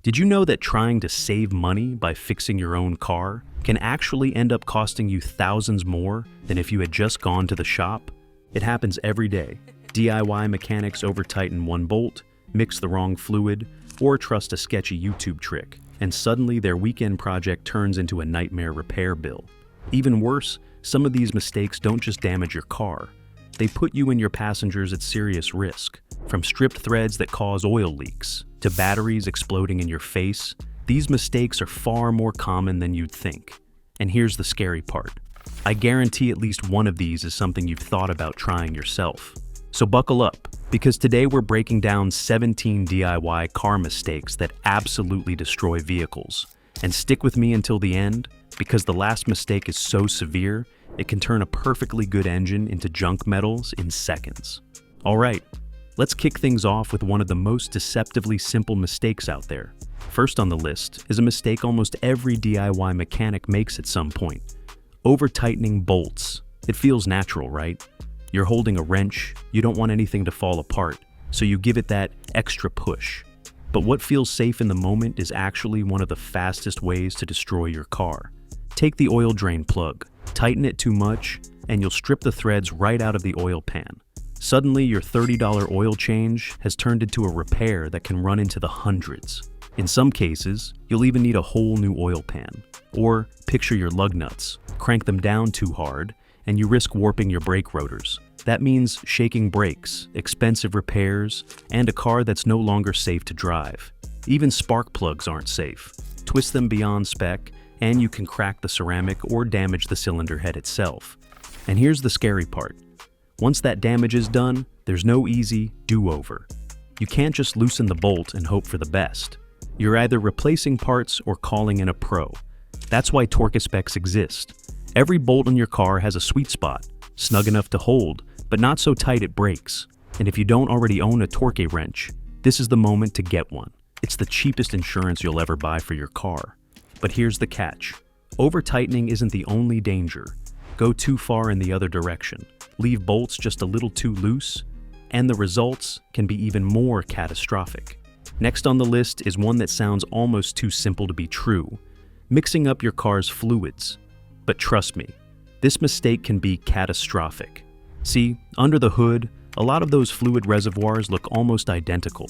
Did you know that trying to save money by fixing your own car can actually end up costing you thousands more than if you had just gone to the shop? It happens every day. DIY mechanics over-tighten one bolt, mix the wrong fluid, or trust a sketchy YouTube trick, and suddenly their weekend project turns into a nightmare repair bill. Even worse, some of these mistakes don't just damage your car. They put you and your passengers at serious risk. From stripped threads that cause oil leaks to batteries exploding in your face, these mistakes are far more common than you'd think. And here's the scary part. I guarantee at least one of these is something you've thought about trying yourself. So buckle up, because today we're breaking down 17 DIY car mistakes that absolutely destroy vehicles. And stick with me until the end, because the last mistake is so severe, it can turn a perfectly good engine into junk metals in seconds. All right, let's kick things off with one of the most deceptively simple mistakes out there. First on the list is a mistake almost every DIY mechanic makes at some point: over-tightening bolts. It feels natural, right? You're holding a wrench, you don't want anything to fall apart, so you give it that extra push. But what feels safe in the moment is actually one of the fastest ways to destroy your car. Take the oil drain plug, tighten it too much, and you'll strip the threads right out of the oil pan. Suddenly, your $30 oil change has turned into a repair that can run into the hundreds. In some cases, you'll even need a whole new oil pan. Or picture your lug nuts. Crank them down too hard, and you risk warping your brake rotors. That means shaking brakes, expensive repairs, and a car that's no longer safe to drive. Even spark plugs aren't safe. Twist them beyond spec, and you can crack the ceramic or damage the cylinder head itself. And here's the scary part. Once that damage is done, there's no easy do-over. You can't just loosen the bolt and hope for the best. You're either replacing parts or calling in a pro. That's why Torque Specs exist. Every bolt on your car has a sweet spot, snug enough to hold, but not so tight it breaks. And if you don't already own a Torque wrench, this is the moment to get one. It's the cheapest insurance you'll ever buy for your car. But here's the catch. Over-tightening isn't the only danger. Go too far in the other direction. Leave bolts just a little too loose, and the results can be even more catastrophic. Next on the list is one that sounds almost too simple to be true: mixing up your car's fluids. But trust me, this mistake can be catastrophic. See, under the hood, a lot of those fluid reservoirs look almost identical.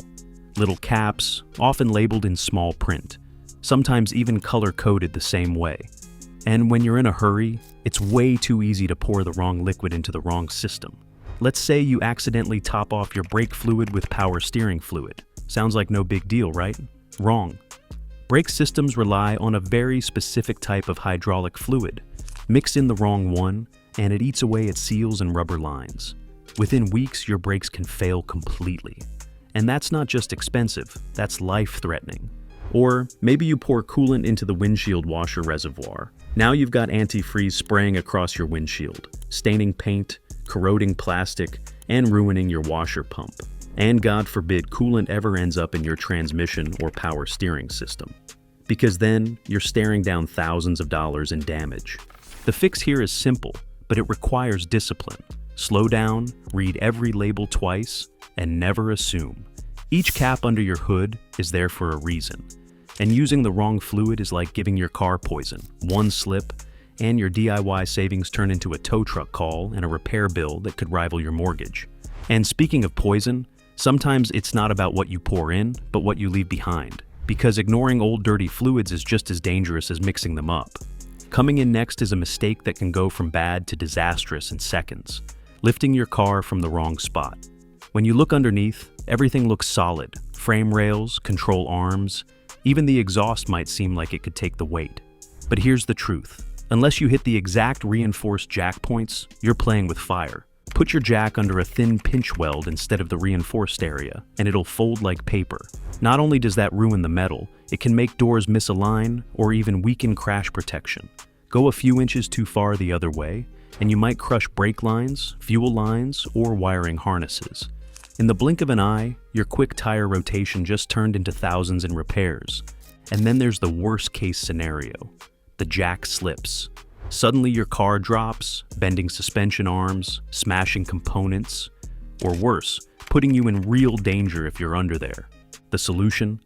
Little caps, often labeled in small print, sometimes even color-coded the same way. And when you're in a hurry, it's way too easy to pour the wrong liquid into the wrong system. Let's say you accidentally top off your brake fluid with power steering fluid. Sounds like no big deal, right? Wrong. Brake systems rely on a very specific type of hydraulic fluid. Mix in the wrong one, and it eats away at seals and rubber lines. Within weeks, your brakes can fail completely. And that's not just expensive, that's life-threatening. Or maybe you pour coolant into the windshield washer reservoir. Now you've got antifreeze spraying across your windshield, staining paint, corroding plastic, and ruining your washer pump. And God forbid coolant ever ends up in your transmission or power steering system. Because then, you're staring down thousands of dollars in damage. The fix here is simple, but it requires discipline. Slow down, read every label twice, and never assume. Each cap under your hood is there for a reason. And using the wrong fluid is like giving your car poison. One slip, and your DIY savings turn into a tow truck call and a repair bill that could rival your mortgage. And speaking of poison, sometimes it's not about what you pour in, but what you leave behind. Because ignoring old dirty fluids is just as dangerous as mixing them up. Coming in next is a mistake that can go from bad to disastrous in seconds: lifting your car from the wrong spot. When you look underneath, everything looks solid. Frame rails, control arms, even the exhaust might seem like it could take the weight. But here's the truth. Unless you hit the exact reinforced jack points, you're playing with fire. Put your jack under a thin pinch weld instead of the reinforced area, and it'll fold like paper. Not only does that ruin the metal, it can make doors misalign or even weaken crash protection. Go a few inches too far the other way, and you might crush brake lines, fuel lines, or wiring harnesses. In the blink of an eye, your quick tire rotation just turned into thousands in repairs. And then there's the worst case scenario. The jack slips. Suddenly your car drops, bending suspension arms, smashing components, or worse, putting you in real danger if you're under there. The solution?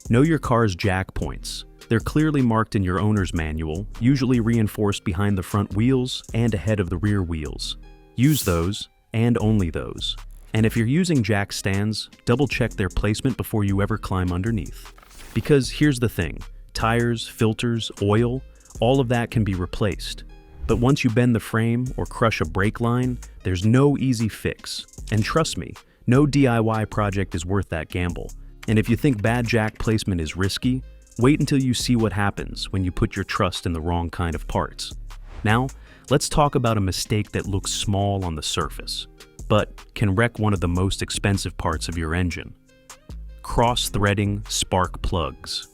Know your car's jack points. They're clearly marked in your owner's manual, usually reinforced behind the front wheels and ahead of the rear wheels. Use those, and only those. And if you're using jack stands, double-check their placement before you ever climb underneath. Because here's the thing, tires, filters, oil, all of that can be replaced. But once you bend the frame or crush a brake line, there's no easy fix. And trust me, no DIY project is worth that gamble. And if you think bad jack placement is risky, wait until you see what happens when you put your trust in the wrong kind of parts. Now, let's talk about a mistake that looks small on the surface, but can wreck one of the most expensive parts of your engine. Cross-threading spark plugs.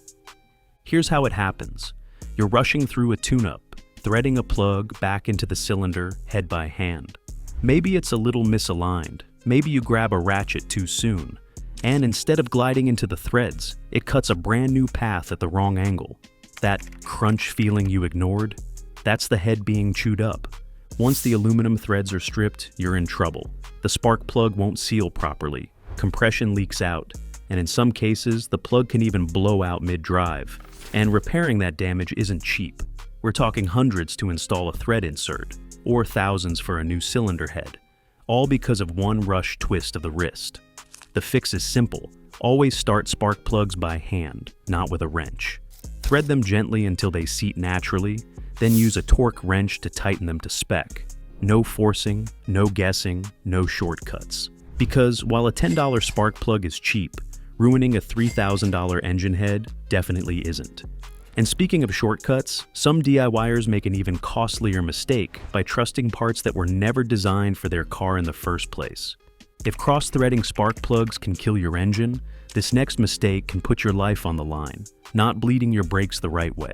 Here's how it happens. You're rushing through a tune-up, threading a plug back into the cylinder head by hand. Maybe it's a little misaligned. Maybe you grab a ratchet too soon, and instead of gliding into the threads, it cuts a brand new path at the wrong angle. That crunch feeling you ignored? That's the head being chewed up. Once the aluminum threads are stripped, you're in trouble. The spark plug won't seal properly, compression leaks out, and in some cases, the plug can even blow out mid-drive. And repairing that damage isn't cheap. We're talking hundreds to install a thread insert, or thousands for a new cylinder head, all because of one rush twist of the wrist. The fix is simple. Always start spark plugs by hand, not with a wrench. Thread them gently until they seat naturally, then use a torque wrench to tighten them to spec. No forcing, no guessing, no shortcuts. Because while a $10 spark plug is cheap, ruining a $3,000 engine head definitely isn't. And speaking of shortcuts, some DIYers make an even costlier mistake by trusting parts that were never designed for their car in the first place. If cross-threading spark plugs can kill your engine, this next mistake can put your life on the line, not bleeding your brakes the right way.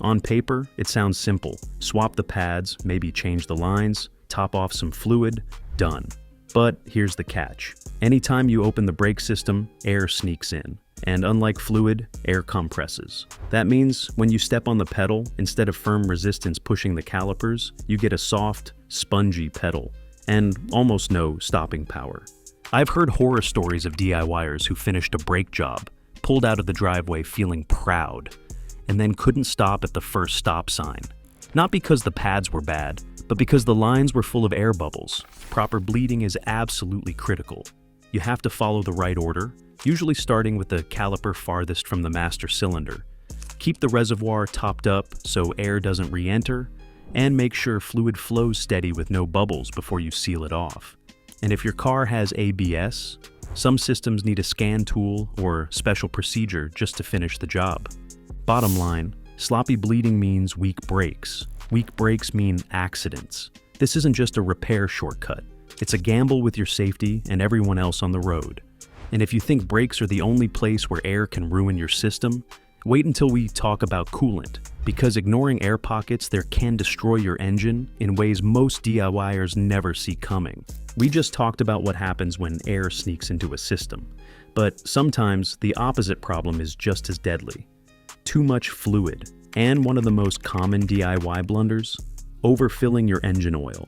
On paper, it sounds simple. Swap the pads, maybe change the lines, top off some fluid, done. But here's the catch. Anytime you open the brake system, air sneaks in. And unlike fluid, air compresses. That means when you step on the pedal, instead of firm resistance pushing the calipers, you get a soft, spongy pedal, and almost no stopping power. I've heard horror stories of DIYers who finished a brake job, pulled out of the driveway feeling proud, and then couldn't stop at the first stop sign. Not because the pads were bad, but because the lines were full of air bubbles. Proper bleeding is absolutely critical. You have to follow the right order, usually starting with the caliper farthest from the master cylinder. Keep the reservoir topped up so air doesn't re-enter, and make sure fluid flows steady with no bubbles before you seal it off. And if your car has ABS, some systems need a scan tool or special procedure just to finish the job. Bottom line, sloppy bleeding means weak brakes. Weak brakes mean accidents. This isn't just a repair shortcut. It's a gamble with your safety and everyone else on the road. And if you think brakes are the only place where air can ruin your system, wait until we talk about coolant, because ignoring air pockets there can destroy your engine in ways most DIYers never see coming. We just talked about what happens when air sneaks into a system, but sometimes the opposite problem is just as deadly. Too much fluid, and one of the most common DIY blunders, overfilling your engine oil.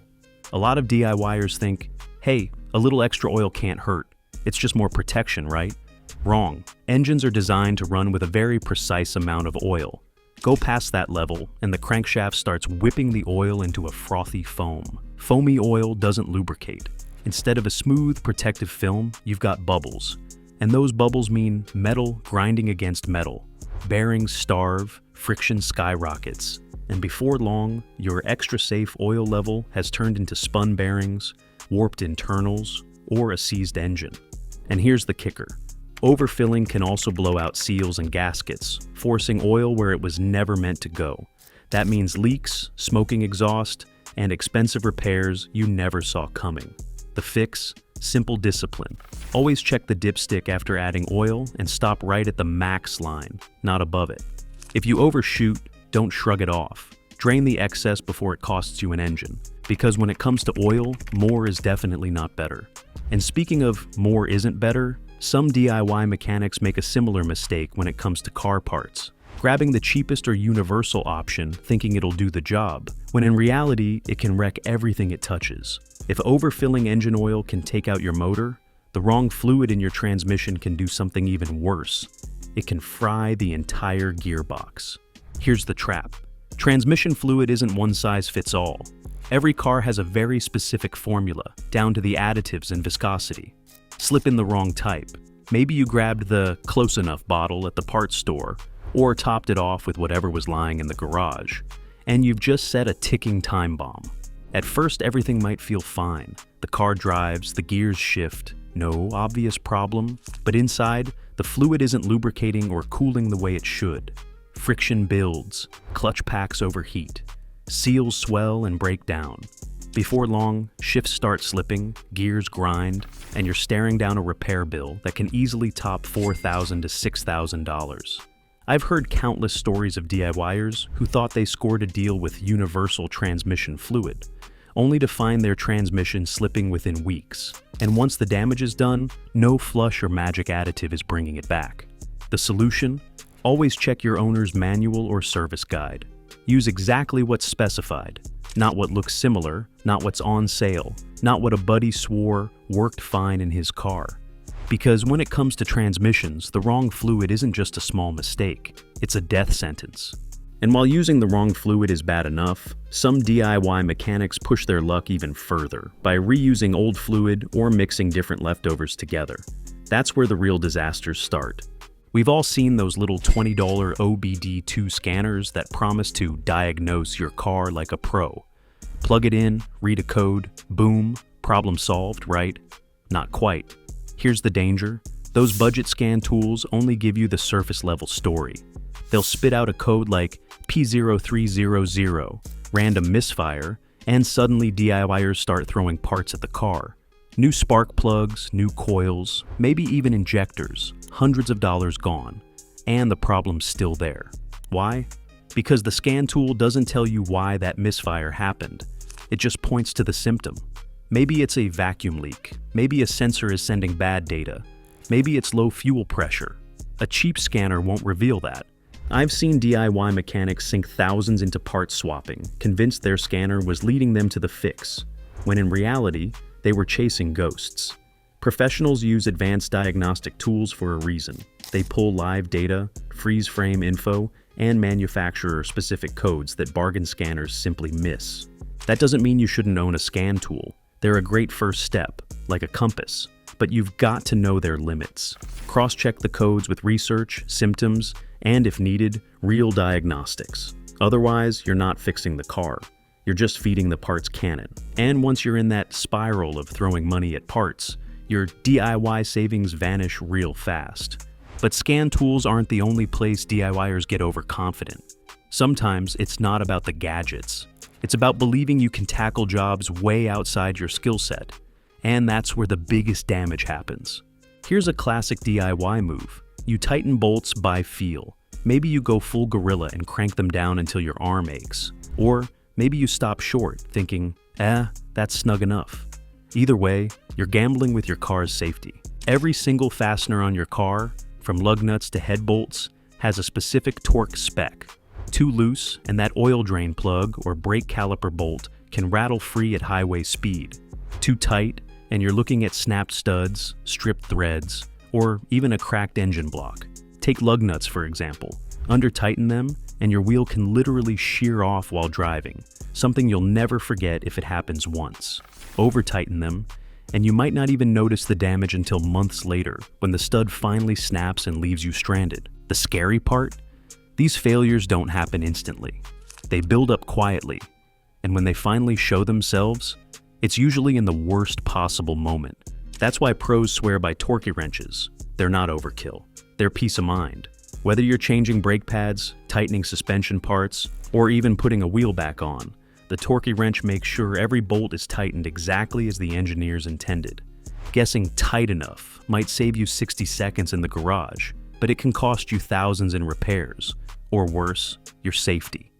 A lot of DIYers think, hey, a little extra oil can't hurt. It's just more protection, right? Wrong. Engines are designed to run with a very precise amount of oil. Go past that level, and the crankshaft starts whipping the oil into a frothy foam. Foamy oil doesn't lubricate. Instead of a smooth, protective film, you've got bubbles. And those bubbles mean metal grinding against metal. Bearings starve, friction skyrockets. And before long, your extra safe oil level has turned into spun bearings, warped internals, or a seized engine. And here's the kicker. Overfilling can also blow out seals and gaskets, forcing oil where it was never meant to go. That means leaks, smoking exhaust, and expensive repairs you never saw coming. The fix? Simple discipline. Always check the dipstick after adding oil and stop right at the max line, not above it. If you overshoot, don't shrug it off. Drain the excess before it costs you an engine, because when it comes to oil, more is definitely not better. And speaking of more isn't better, some DIY mechanics make a similar mistake when it comes to car parts, grabbing the cheapest or universal option thinking it'll do the job, when in reality it can wreck everything it touches. If overfilling engine oil can take out your motor, the wrong fluid in your transmission can do something even worse. it can fry the entire gearbox. Here's the trap. Transmission fluid isn't one size fits all. Every car has a very specific formula, down to the additives and viscosity. Slip in the wrong type. Maybe you grabbed the close enough bottle at the parts store, or topped it off with whatever was lying in the garage, and you've just set a ticking time bomb. At first, everything might feel fine. The car drives, the gears shift, no obvious problem, but inside, the fluid isn't lubricating or cooling the way it should. Friction builds, clutch packs overheat, seals swell and break down. Before long, shifts start slipping, gears grind, and you're staring down a repair bill that can easily top $4,000 to $6,000. I've heard countless stories of DIYers who thought they scored a deal with universal transmission fluid, only to find their transmission slipping within weeks. And once the damage is done, no flush or magic additive is bringing it back. The solution? Always check your owner's manual or service guide. Use exactly what's specified, not what looks similar, not what's on sale, not what a buddy swore worked fine in his car. Because when it comes to transmissions, the wrong fluid isn't just a small mistake, it's a death sentence. And while using the wrong fluid is bad enough, some DIY mechanics push their luck even further by reusing old fluid or mixing different leftovers together. That's where the real disasters start. We've all seen those little $20 OBD2 scanners that promise to diagnose your car like a pro. Plug it in, read a code, boom, problem solved, right? Not quite. Here's the danger. Those budget scan tools only give you the surface level story. They'll spit out a code like P0300, random misfire, and suddenly DIYers start throwing parts at the car. New spark plugs, new coils, maybe even injectors, hundreds of dollars gone, and the problem's still there. Why? Because the scan tool doesn't tell you why that misfire happened. It just points to the symptom. Maybe it's a vacuum leak. Maybe a sensor is sending bad data. Maybe it's low fuel pressure. A cheap scanner won't reveal that. I've seen DIY mechanics sink thousands into part swapping, convinced their scanner was leading them to the fix, when in reality, they were chasing ghosts. Professionals use advanced diagnostic tools for a reason. They pull live data, freeze frame info, and manufacturer-specific codes that bargain scanners simply miss. That doesn't mean you shouldn't own a scan tool. They're a great first step, like a compass, but you've got to know their limits. Cross-check the codes with research, symptoms, and if needed, real diagnostics. Otherwise, you're not fixing the car. You're just feeding the parts cannon. And once you're in that spiral of throwing money at parts, your DIY savings vanish real fast. But scan tools aren't the only place DIYers get overconfident. Sometimes it's not about the gadgets. It's about believing you can tackle jobs way outside your skill set. And that's where the biggest damage happens. Here's a classic DIY move. You tighten bolts by feel. Maybe you go full gorilla and crank them down until your arm aches. Or maybe you stop short, thinking, that's snug enough. Either way, you're gambling with your car's safety. Every single fastener on your car, from lug nuts to head bolts, has a specific torque spec. Too loose, and that oil drain plug or brake caliper bolt can rattle free at highway speed. Too tight, and you're looking at snapped studs, stripped threads, or even a cracked engine block. Take lug nuts, for example. Under-tighten them, and your wheel can literally shear off while driving, something you'll never forget if it happens once. Over-tighten them, and you might not even notice the damage until months later, when the stud finally snaps and leaves you stranded. The scary part? These failures don't happen instantly. They build up quietly, and when they finally show themselves, it's usually in the worst possible moment. That's why pros swear by Torquey wrenches. They're not overkill. They're peace of mind. Whether you're changing brake pads, tightening suspension parts, or even putting a wheel back on, the Torquey wrench makes sure every bolt is tightened exactly as the engineers intended. Guessing tight enough might save you 60 seconds in the garage, but it can cost you thousands in repairs, or worse, your safety.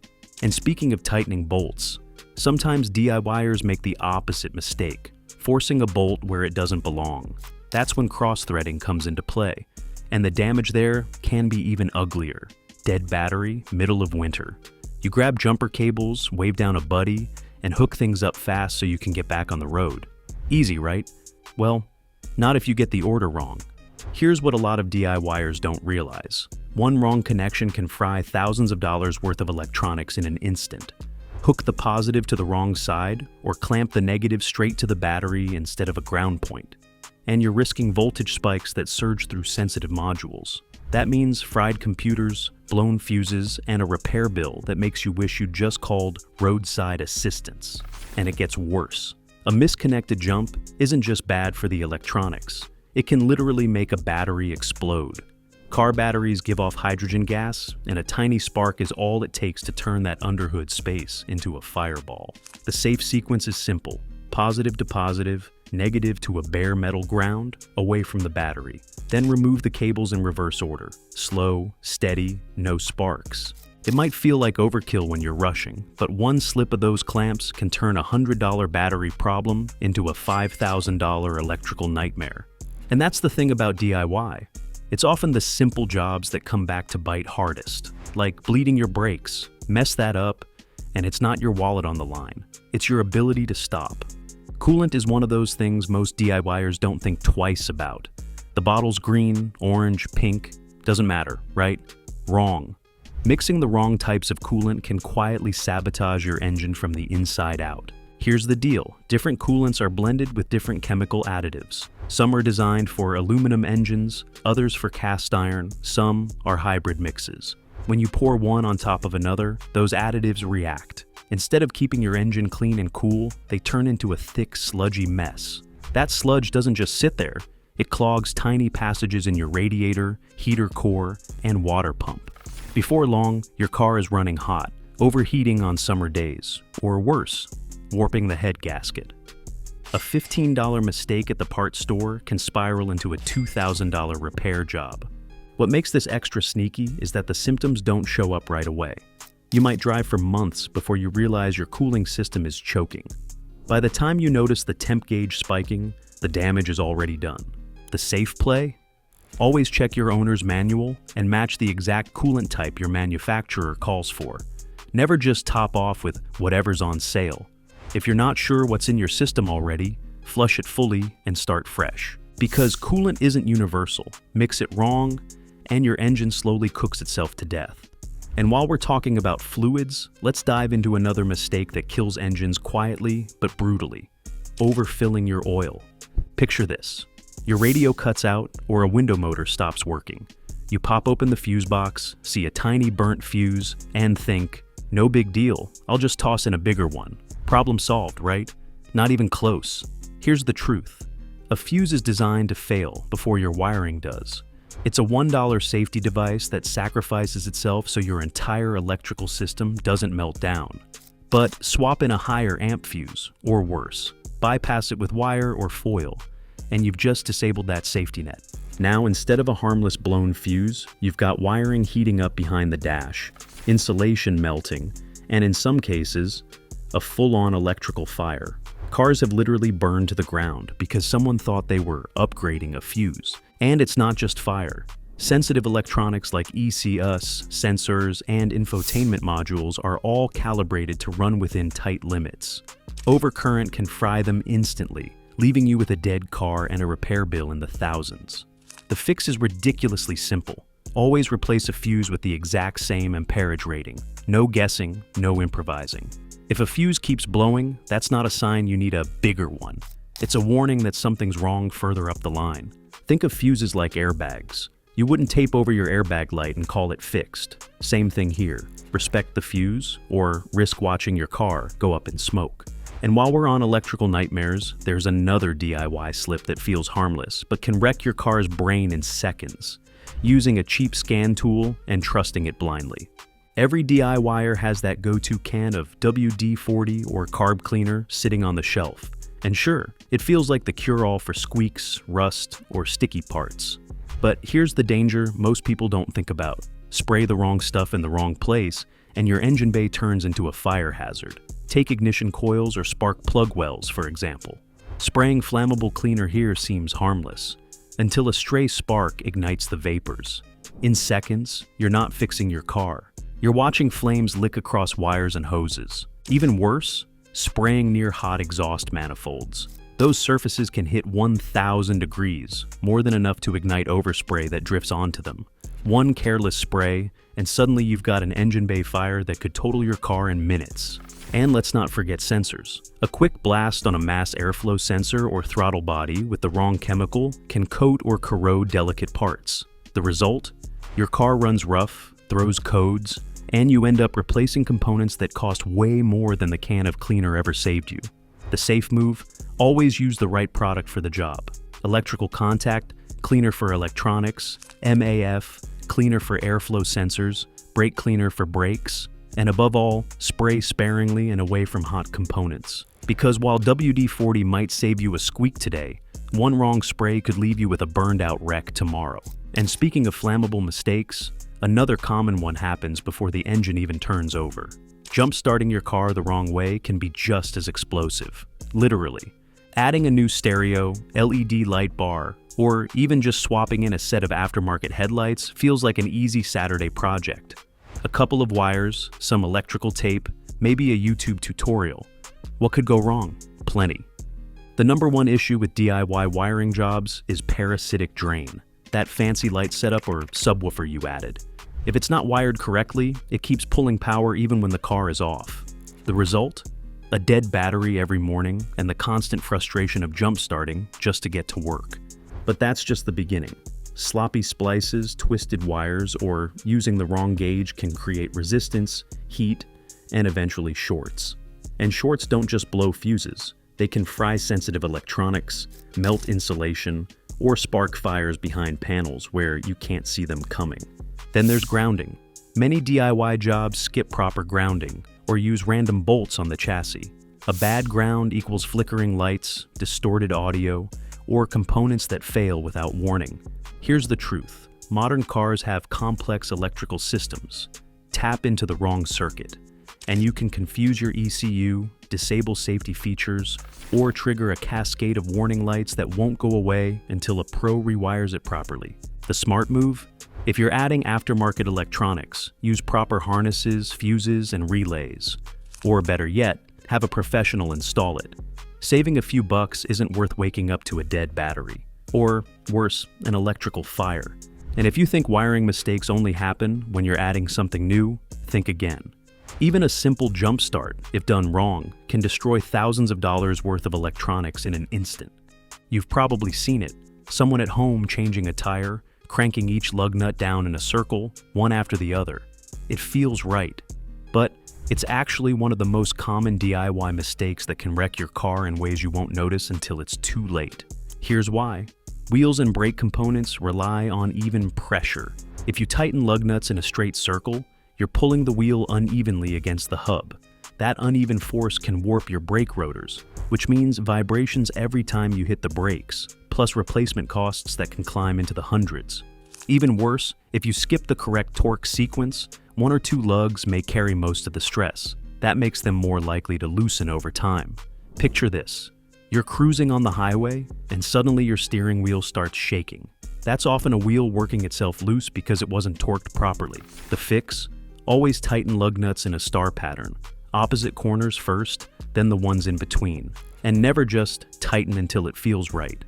And speaking of tightening bolts, sometimes DIYers make the opposite mistake, forcing a bolt where it doesn't belong. That's when cross-threading comes into play, and the damage there can be even uglier. Dead battery, middle of winter. You grab jumper cables, wave down a buddy, and hook things up fast so you can get back on the road. Easy, right? Well, not if you get the order wrong. Here's what a lot of DIYers don't realize. One wrong connection can fry thousands of dollars worth of electronics in an instant. Hook the positive to the wrong side, or clamp the negative straight to the battery instead of a ground point. And you're risking voltage spikes that surge through sensitive modules. That means fried computers, blown fuses, and a repair bill that makes you wish you'd just called roadside assistance. And it gets worse. A misconnected jump isn't just bad for the electronics. It can literally make a battery explode. Car batteries give off hydrogen gas, and a tiny spark is all it takes to turn that underhood space into a fireball. The safe sequence is simple: positive to positive, negative to a bare metal ground, away from the battery. Then remove the cables in reverse order. Slow, steady, no sparks. It might feel like overkill when you're rushing, but one slip of those clamps can turn a $100 battery problem into a $5,000 electrical nightmare. And that's the thing about DIY. It's often the simple jobs that come back to bite hardest, like bleeding your brakes. Mess that up, and it's not your wallet on the line. It's your ability to stop. Coolant is one of those things most DIYers don't think twice about. The bottle's green, orange, pink, doesn't matter, right? Wrong. Mixing the wrong types of coolant can quietly sabotage your engine from the inside out. Here's the deal: different coolants are blended with different chemical additives. Some are designed for aluminum engines, others for cast iron, some are hybrid mixes. When you pour one on top of another, those additives react. Instead of keeping your engine clean and cool, they turn into a thick, sludgy mess. That sludge doesn't just sit there. It clogs tiny passages in your radiator, heater core, and water pump. Before long, your car is running hot, overheating on summer days, or worse, warping the head gasket. A $15 mistake at the parts store can spiral into a $2,000 repair job. What makes this extra sneaky is that the symptoms don't show up right away. You might drive for months before you realize your cooling system is choking. By the time you notice the temp gauge spiking, the damage is already done. The safe play? Always check your owner's manual and match the exact coolant type your manufacturer calls for. Never just top off with whatever's on sale. If you're not sure what's in your system already, flush it fully and start fresh. Because coolant isn't universal. Mix it wrong, and your engine slowly cooks itself to death. And while we're talking about fluids, let's dive into another mistake that kills engines quietly but brutally: overfilling your oil. Picture this. Your radio cuts out, or a window motor stops working. You pop open the fuse box, see a tiny burnt fuse, and think, no big deal, I'll just toss in a bigger one. Problem solved, right? Not even close. Here's the truth. A fuse is designed to fail before your wiring does. It's a $1 safety device that sacrifices itself so your entire electrical system doesn't melt down. But swap in a higher amp fuse, or worse, bypass it with wire or foil, and you've just disabled that safety net. Now, instead of a harmless blown fuse, you've got wiring heating up behind the dash, insulation melting, and in some cases, a full-on electrical fire. Cars have literally burned to the ground because someone thought they were upgrading a fuse. And it's not just fire. Sensitive electronics like ECUs, sensors, and infotainment modules are all calibrated to run within tight limits. Overcurrent can fry them instantly, leaving you with a dead car and a repair bill in the thousands. The fix is ridiculously simple. Always replace a fuse with the exact same amperage rating. No guessing, no improvising. If a fuse keeps blowing, that's not a sign you need a bigger one. It's a warning that something's wrong further up the line. Think of fuses like airbags. You wouldn't tape over your airbag light and call it fixed. Same thing here. Respect the fuse, or risk watching your car go up in smoke. And while we're on electrical nightmares, there's another DIY slip that feels harmless, but can wreck your car's brain in seconds. Using a cheap scan tool and trusting it blindly. Every DIYer has that go-to can of WD-40 or carb cleaner sitting on the shelf. And sure, it feels like the cure-all for squeaks, rust, or sticky parts. But here's the danger most people don't think about. Spray the wrong stuff in the wrong place, and your engine bay turns into a fire hazard. Take ignition coils or spark plug wells, for example. Spraying flammable cleaner here seems harmless, until a stray spark ignites the vapors. In seconds, you're not fixing your car. You're watching flames lick across wires and hoses. Even worse, spraying near hot exhaust manifolds. Those surfaces can hit 1,000 degrees, more than enough to ignite overspray that drifts onto them. One careless spray, and suddenly you've got an engine bay fire that could total your car in minutes. And let's not forget sensors. A quick blast on a mass airflow sensor or throttle body with the wrong chemical can coat or corrode delicate parts. The result? Your car runs rough, throws codes, and you end up replacing components that cost way more than the can of cleaner ever saved you. The safe move? Always use the right product for the job. Electrical contact, cleaner for electronics, MAF, cleaner for airflow sensors, brake cleaner for brakes, and above all, spray sparingly and away from hot components. Because while WD-40 might save you a squeak today, one wrong spray could leave you with a burned-out wreck tomorrow. And speaking of flammable mistakes, another common one happens before the engine even turns over. Jump-starting your car the wrong way can be just as explosive. Literally. Adding a new stereo, LED light bar, or even just swapping in a set of aftermarket headlights feels like an easy Saturday project. A couple of wires, some electrical tape, maybe a YouTube tutorial. What could go wrong? Plenty. The number one issue with DIY wiring jobs is parasitic drain, that fancy light setup or subwoofer you added. If it's not wired correctly, it keeps pulling power even when the car is off. The result? A dead battery every morning and the constant frustration of jump-starting just to get to work. But that's just the beginning. Sloppy splices, twisted wires, or using the wrong gauge can create resistance, heat, and eventually shorts. And shorts don't just blow fuses. They can fry sensitive electronics, melt insulation, or spark fires behind panels where you can't see them coming. Then there's grounding. Many DIY jobs skip proper grounding or use random bolts on the chassis. A bad ground equals flickering lights, distorted audio, or components that fail without warning. Here's the truth. Modern cars have complex electrical systems. Tap into the wrong circuit, and you can confuse your ECU, disable safety features, or trigger a cascade of warning lights that won't go away until a pro rewires it properly. The smart move? If you're adding aftermarket electronics, use proper harnesses, fuses, and relays. Or better yet, have a professional install it. Saving a few bucks isn't worth waking up to a dead battery. Or, worse, an electrical fire. And if you think wiring mistakes only happen when you're adding something new, think again. Even a simple jump start, if done wrong, can destroy thousands of dollars worth of electronics in an instant. You've probably seen it. Someone at home changing a tire, cranking each lug nut down in a circle, one after the other. It feels right. But it's actually one of the most common DIY mistakes that can wreck your car in ways you won't notice until it's too late. Here's why. Wheels and brake components rely on even pressure. If you tighten lug nuts in a straight circle, you're pulling the wheel unevenly against the hub. That uneven force can warp your brake rotors, which means vibrations every time you hit the brakes, plus replacement costs that can climb into the hundreds. Even worse, if you skip the correct torque sequence, one or two lugs may carry most of the stress. That makes them more likely to loosen over time. Picture this. You're cruising on the highway, and suddenly your steering wheel starts shaking. That's often a wheel working itself loose because it wasn't torqued properly. The fix? Always tighten lug nuts in a star pattern. Opposite corners first, then the ones in between. And never just tighten until it feels right.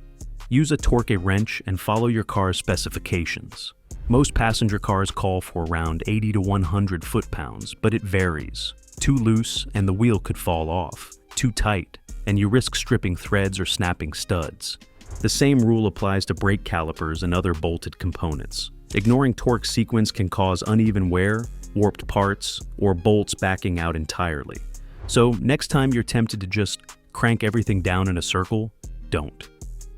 Use a torque wrench and follow your car's specifications. Most passenger cars call for around 80 to 100 foot-pounds, but it varies. Too loose, and the wheel could fall off. Too tight, and you risk stripping threads or snapping studs. The same rule applies to brake calipers and other bolted components. Ignoring torque sequence can cause uneven wear, warped parts, or bolts backing out entirely. So next time you're tempted to just crank everything down in a circle, don't.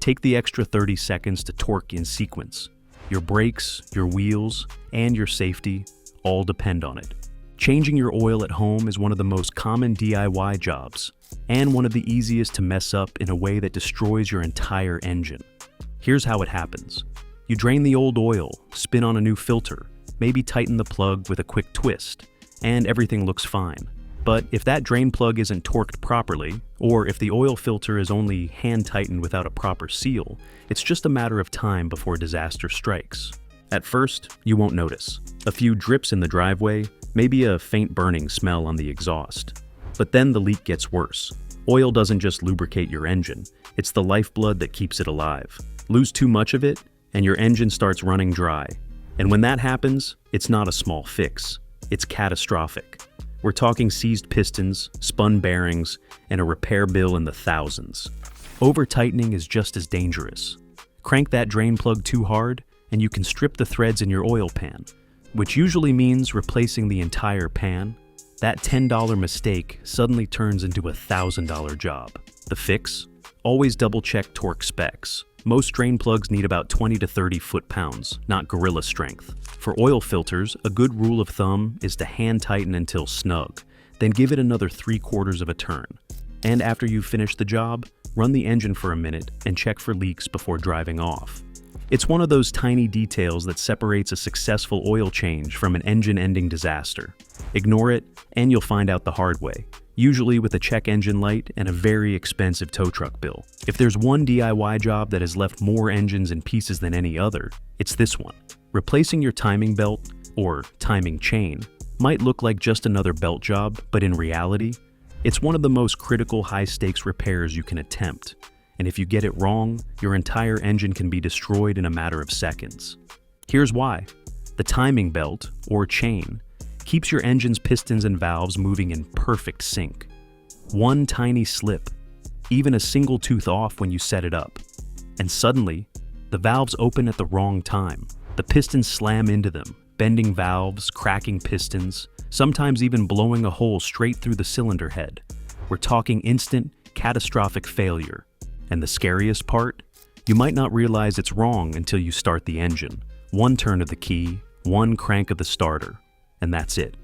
Take the extra 30 seconds to torque in sequence. Your brakes, your wheels, and your safety all depend on it. Changing your oil at home is one of the most common DIY jobs, and one of the easiest to mess up in a way that destroys your entire engine. Here's how it happens. You drain the old oil, spin on a new filter, maybe tighten the plug with a quick twist, and everything looks fine. But if that drain plug isn't torqued properly, or if the oil filter is only hand-tightened without a proper seal, it's just a matter of time before disaster strikes. At first, you won't notice. A few drips in the driveway, maybe a faint burning smell on the exhaust. But then the leak gets worse. Oil doesn't just lubricate your engine, it's the lifeblood that keeps it alive. Lose too much of it, and your engine starts running dry. And when that happens, it's not a small fix, it's catastrophic. We're talking seized pistons, spun bearings, and a repair bill in the thousands. Over-tightening is just as dangerous. Crank that drain plug too hard, and you can strip the threads in your oil pan, which usually means replacing the entire pan. That $10 mistake suddenly turns into a $1,000 job. The fix? Always double-check torque specs. Most drain plugs need about 20 to 30 foot-pounds, not gorilla strength. For oil filters, a good rule of thumb is to hand tighten until snug, then give it another 3/4 of a turn. And after you've finished the job, run the engine for a minute and check for leaks before driving off. It's one of those tiny details that separates a successful oil change from an engine-ending disaster. Ignore it, and you'll find out the hard way, usually with a check engine light and a very expensive tow truck bill. If there's one DIY job that has left more engines in pieces than any other, it's this one. Replacing your timing belt, or timing chain, might look like just another belt job, but in reality, it's one of the most critical high-stakes repairs you can attempt. And if you get it wrong, your entire engine can be destroyed in a matter of seconds. Here's why. The timing belt, or chain, keeps your engine's pistons and valves moving in perfect sync. One tiny slip, even a single tooth off when you set it up, and suddenly, the valves open at the wrong time. The pistons slam into them, bending valves, cracking pistons, sometimes even blowing a hole straight through the cylinder head. We're talking instant, catastrophic failure. And the scariest part? You might not realize it's wrong until you start the engine. One turn of the key, one crank of the starter, and that's it.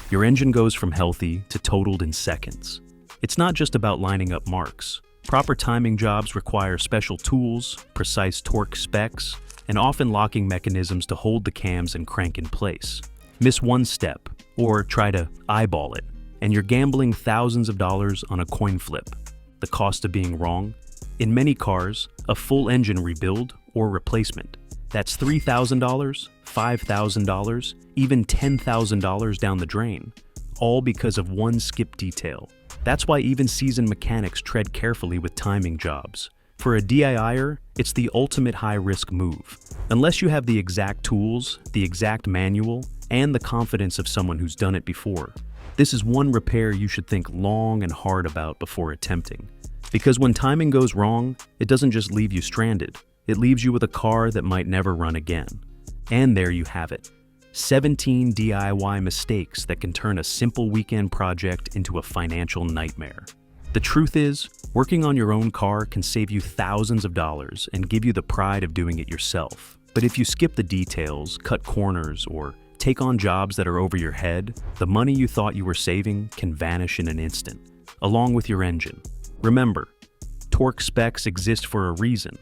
Your engine goes from healthy to totaled in seconds. It's not just about lining up marks. Proper timing jobs require special tools, precise torque specs, and often locking mechanisms to hold the cams and crank in place. Miss one step, or try to eyeball it, and you're gambling thousands of dollars on a coin flip. The cost of being wrong? In many cars, a full engine rebuild or replacement. That's $3,000, $5,000, even $10,000 down the drain, all because of one skip detail. That's why even seasoned mechanics tread carefully with timing jobs. For a DIYer, it's the ultimate high-risk move. Unless you have the exact tools, the exact manual, and the confidence of someone who's done it before, this is one repair you should think long and hard about before attempting. Because when timing goes wrong, it doesn't just leave you stranded, it leaves you with a car that might never run again. And there you have it. 17 DIY mistakes that can turn a simple weekend project into a financial nightmare. The truth is, working on your own car can save you thousands of dollars and give you the pride of doing it yourself. But if you skip the details, cut corners, or take on jobs that are over your head, the money you thought you were saving can vanish in an instant, along with your engine. Remember, torque specs exist for a reason.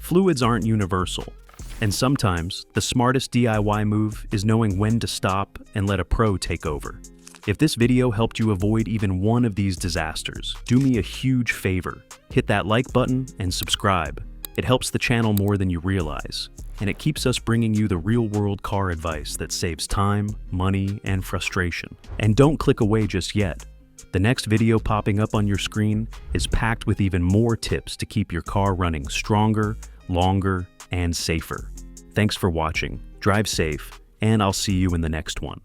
Fluids aren't universal, and sometimes the smartest DIY move is knowing when to stop and let a pro take over. If this video helped you avoid even one of these disasters, do me a huge favor. Hit that like button and subscribe. It helps the channel more than you realize, and it keeps us bringing you the real-world car advice that saves time, money, and frustration. And don't click away just yet. The next video popping up on your screen is packed with even more tips to keep your car running stronger, longer, and safer. Thanks for watching, drive safe, and I'll see you in the next one.